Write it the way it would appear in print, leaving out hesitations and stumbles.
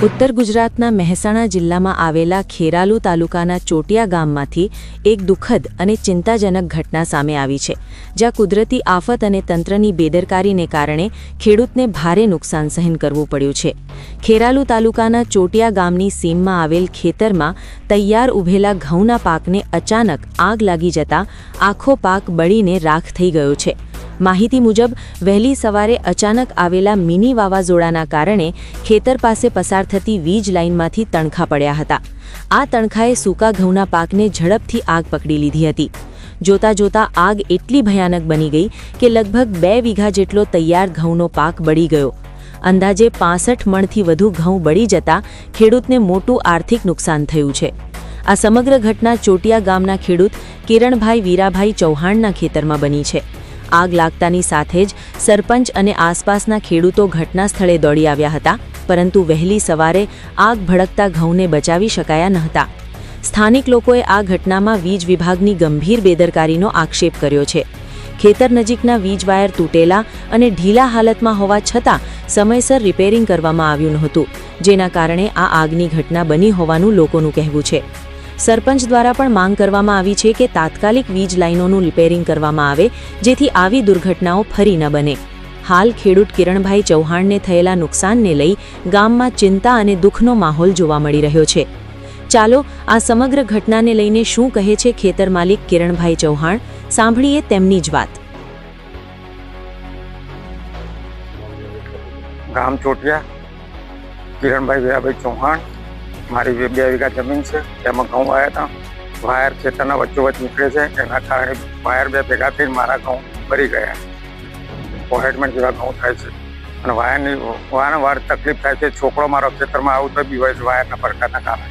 ઉત્તર ગુજરાતના મહેસાણા જિલ્લામાં આવેલા ખેરાલુ તાલુકાના ચોટિયા ગામમાંથી એક દુઃખદ અને ચિંતાજનક ઘટના સામે આવી છે, જ્યાં કુદરતી આફત અને તંત્રની બેદરકારીને કારણે ખેડૂતને ભારે નુકસાન સહન કરવું પડ્યું છે। ખેરાલુ તાલુકાના ચોટિયા ગામની સીમમાં આવેલ ખેતરમાં તૈયાર ઊભેલા ઘઉંના પાકને અચાનક આગ લાગી જતા આખો પાક બળીને રાખ થઈ ગયો છે। માહિતી મુજબ વહેલી સવારે અચાનક આવેલા મિની વાવાઝોડાના કારણે ખેતર પાસે પસાર થતી વીજ લાઇનમાંથી તણખા પડ્યા હતા। આ તણખાએ સૂકા ઘઉંના પાકને ઝડપથી આગ પકડી લીધી હતી। જોતા જોતા આગ એટલી ભયાનક બની ગઈ કે લગભગ 2 વીઘા જેટલો તૈયાર ઘઉંનો પાક બળી ગયો। અંદાજે 65 મણથી વધુ ઘઉં બળી જતા ખેડૂતને મોટું આર્થિક નુકસાન થયું છે। આ સમગ્ર ઘટના ચોટિયા ગામના ખેડૂત કિરણભાઈ વીરાભાઈ ચૌહાણના ખેતરમાં બની છે। આગ લાગતાની સાથે જ સરપંચ અને આસપાસના ખેડૂતો ઘટના સ્થળે દોડી આવ્યા હતા, પરંતુ વહેલી સવારે આગ ભડકતા ઘઉંને બચાવી શકાયા નહોતા। સ્થાનિક લોકોએ આ ઘટનામાં વીજ વિભાગની ગંભીર બેદરકારીનો આક્ષેપ કર્યો છે। ખેતર નજીકના વીજ વાયર તૂટેલા અને ઢીલા હાલતમાં હોવા છતાં સમયસર રિપેરિંગ કરવામાં આવ્યું નહોતું, જેના કારણે આ આગની ઘટના બની હોવાનું લોકોનું કહેવું છે। સરપંચ દ્વારા પણ માંગ કરવામાં આવી છે કે તાત્કાલિક વીજ લાઇનોનું રિપેરિંગ કરવામાં આવે, જેથી આવી દુર્ઘટનાઓ ફરી ન બને। હાલ ખેડૂત કિરણભાઈ ચૌહાણને થયેલા નુકસાનને લઈ ગામમાં ચિંતા અને દુઃખનો માહોલ જોવા મળી રહ્યો છે। ચાલો આ સમગ્ર ઘટનાને લઈને શું કહે છે ખેતર માલિક કિરણભાઈ ચૌહાણ, સાંભળીએ તેમની જ વાત। ગામ ચોટિયા, કિરણભાઈ વીરાભાઈ ચૌહાણ। મારી 2 વીઘા જમીન છે, તેમાં ઘઉં વાયા હતા। વાયર ખેતરના વચ્ચોવચ્ચ નીકળે છે, એના કારણે વાયર 2 ભેગા થઈને મારા ઘઉં બળી ગયા। પોહેટમેન્ટ જેવા ઘઉં થાય છે અને વારંવાર તકલીફ થાય છે। છોકરો મારો ખેતરમાં આવું તો બી હોય છે વાયરના પડકારના કારણે।